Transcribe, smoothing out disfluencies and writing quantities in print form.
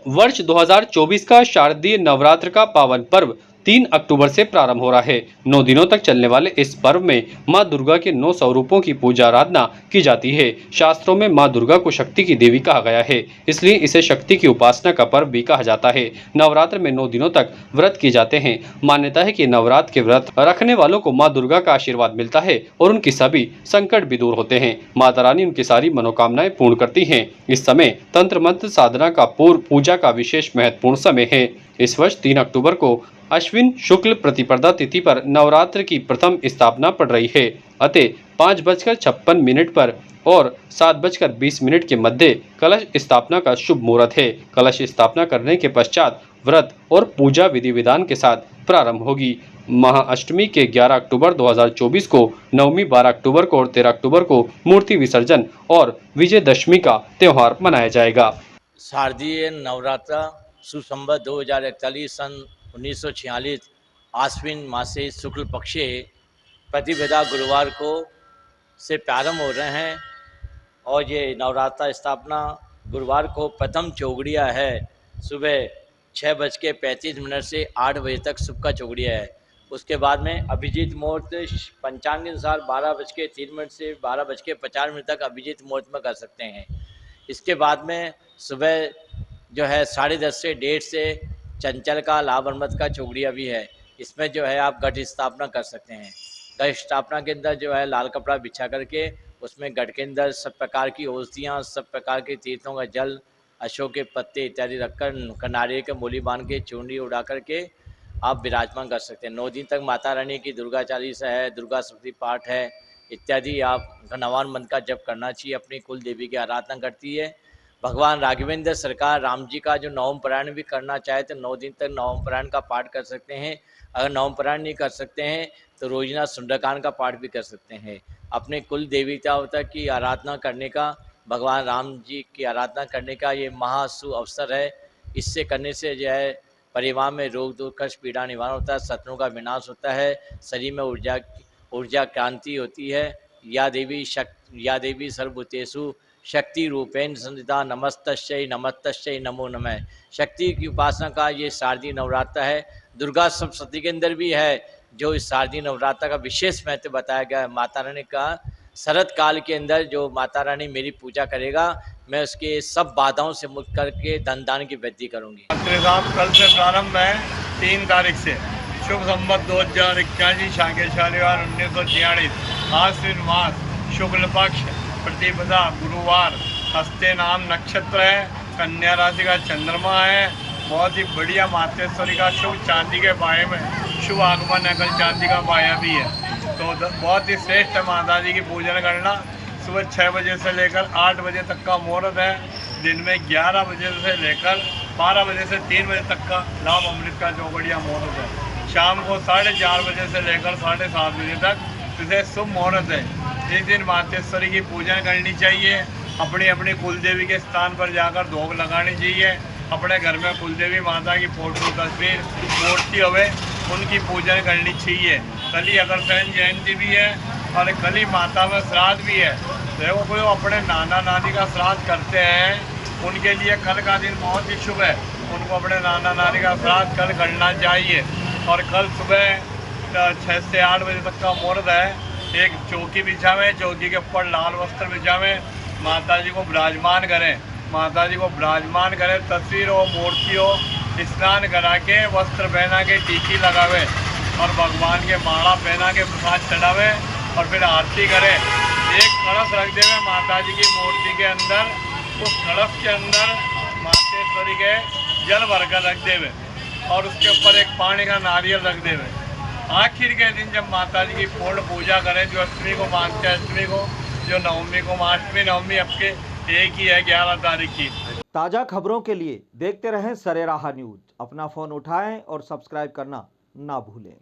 वर्ष 2024 का शारदीय नवरात्र का पावन पर्व 3 अक्टूबर से प्रारंभ हो रहा है। 9 दिनों तक चलने वाले इस पर्व में मां दुर्गा के 9 स्वरूपों की पूजा आराधना की जाती है। शास्त्रों में मां दुर्गा को शक्ति की देवी कहा गया है, इसलिए इसे शक्ति की उपासना का पर्व भी कहा जाता है। नवरात्र में 9 दिनों तक व्रत किए जाते हैं। मान्यता है कि नवरात्र के व्रत रखने वालों को मां दुर्गा का आशीर्वाद मिलता है और उनकी सभी संकट भी दूर होते हैं। माता रानी उनकी सारी मनोकामनाएं पूर्ण करती हैं। इस समय तंत्र मंत्र साधना का पूर्व पूजा का विशेष महत्वपूर्ण समय है। इस वर्ष 3 अक्टूबर को अश्विन शुक्ल प्रतिपदा तिथि पर नवरात्र की प्रथम स्थापना पड़ रही है। अतः 5:56 पर और 7:20 के मध्य कलश स्थापना का शुभ मुहूर्त है। कलश स्थापना करने के पश्चात व्रत और पूजा विधि विधान के साथ प्रारंभ होगी। महाअष्टमी के 11 अक्टूबर 2024 को, नवमी 12 अक्टूबर को और 13 अक्टूबर को मूर्ति विसर्जन और विजयदशमी का त्योहार मनाया जाएगा। शारदीय नवरात्र सुसंवत 2041 सन 1946 आश्विन मासे शुक्ल पक्षे प्रतिपदा गुरुवार को से प्रारंभ हो रहे हैं और ये नवरात्र स्थापना गुरुवार को प्रथम चौगड़िया है। सुबह 6:35 से 8 बजे तक शुभ का चौगड़िया है। उसके बाद में अभिजीत मुहूर्त पंचांग के अनुसार 12:03 से 12:50 तक अभिजीत मुहूर्त में कर सकते हैं। इसके बाद में सुबह जो है 10:30 से 1:30 से चंचल का लाभ अनुमत का चौगड़िया भी है। इसमें जो है आप घट स्थापना कर सकते हैं। घट स्थापना के अंदर जो है लाल कपड़ा बिछा करके उसमें घट के अंदर सब प्रकार की औषधियाँ, सब प्रकार के तीर्थों का जल, अशोक के पत्ते इत्यादि रखकर नारियल के मूली बांध के चूंडी उड़ा करके आप विराजमान कर सकते हैं। 9 दिन तक माता रानी की दुर्गा चालीसा है, दुर्गा सप्तशती पाठ है इत्यादि आप घनवान मंत्र का जप करना चाहिए। अपनी कुल देवी की आराधना करती है। भगवान राघवेंद्र सरकार राम जी का जो नवम पारायण भी करना चाहे तो 9 दिन तक नवम पारायण का पाठ कर सकते हैं। अगर नवम पारायण नहीं कर सकते हैं तो रोजाना सुंदरकांड का पाठ भी कर सकते हैं। अपने कुल देवता की आराधना करने का, भगवान राम जी की आराधना करने का ये महाशुभ अवसर है। इससे करने से जो है परिवार में रोग दुख कष्ट पीड़ा निवारण होता है, शत्रुओं का विनाश होता है, शरीर में ऊर्जा क्रांति होती है। या देवी सर्वभूतेषु शक्ति रूपेण संस्थिता नमस्तस्यै नमो नमः। शक्ति की उपासना का ये शारदीय नवरात्र है। दुर्गा सप्तशती के अंदर भी है जो इस शारदीय नवरात्र का विशेष महत्व बताया गया है। माता रानी का शरद काल के अंदर जो माता रानी मेरी पूजा करेगा, मैं उसके सब बाधाओं से मुक्त करके धन दान की वृद्धि करूंगी। कल से प्रारंभ है 3 तारीख से शुभ संवत 2081 शाके शनिवार 1946 आश्विन मास शुक्ल पक्ष प्रतिपदा गुरुवार, हस्ते नाम नक्षत्र है, कन्या राशि का चंद्रमा है। बहुत ही बढ़िया मातेश्वरी का शुभ चांदी के बाये में शुभ आगमन है। कल चांदी का बाया भी है तो बहुत ही श्रेष्ठ है माता जी की पूजन करना। सुबह 6 बजे से लेकर 8 बजे तक का मुहूर्त है। दिन में 11 बजे से लेकर 12 बजे से 3 बजे तक का लाभ अमृत का चौगड़िया मुहूर्त है। शाम को 4:30 बजे से लेकर 7:30 बजे तक इसे शुभ मुहूर्त है। इस दिन मातेश्वरी की पूजन करनी चाहिए। अपनी अपनी कुलदेवी के स्थान पर जाकर धोख लगानी चाहिए। अपने घर में कुलदेवी माता की फोटो, तस्वीर, मूर्ति हुए उनकी पूजन करनी चाहिए। कल ही अग्रसेन जयंती भी है और कल ही माता में श्राद्ध भी है। देखो कोई अपने नाना नानी का श्राद्ध करते हैं उनके लिए कल का दिन बहुत ही शुभ है। उनको अपने नाना नानी का श्राद्ध कल करना चाहिए। और कल सुबह 6 से 8 बजे तक का मुहूर्त है। एक चौकी बिछावें, चौकी के ऊपर लाल वस्त्र बिछावें, माता जी को विराजमान करें। माता जी को विराजमान करें, तस्वीर हो, मूर्ति हो, स्नान करा के वस्त्र पहना के टीकी लगावे और भगवान के माला पहना के प्रसाद चढ़ावे और फिर आरती करें। एक कलश रख देवे माता जी की मूर्ति के अंदर, उस कलश के अंदर मातेश्वरी के जल भरकर रख देवे और उसके ऊपर एक पानी का नारियल रख देवे। आखिर के दिन जब माता जी की पूर्ण पूजा करें, जो अष्टमी को मानते हैं अष्टमी को, जो नवमी को, अष्टमी नवमी आपके एक ही है 11 तारीख की। ताज़ा खबरों के लिए देखते रहें सरेराह न्यूज। अपना फ़ोन उठाएं और सब्सक्राइब करना ना भूलें।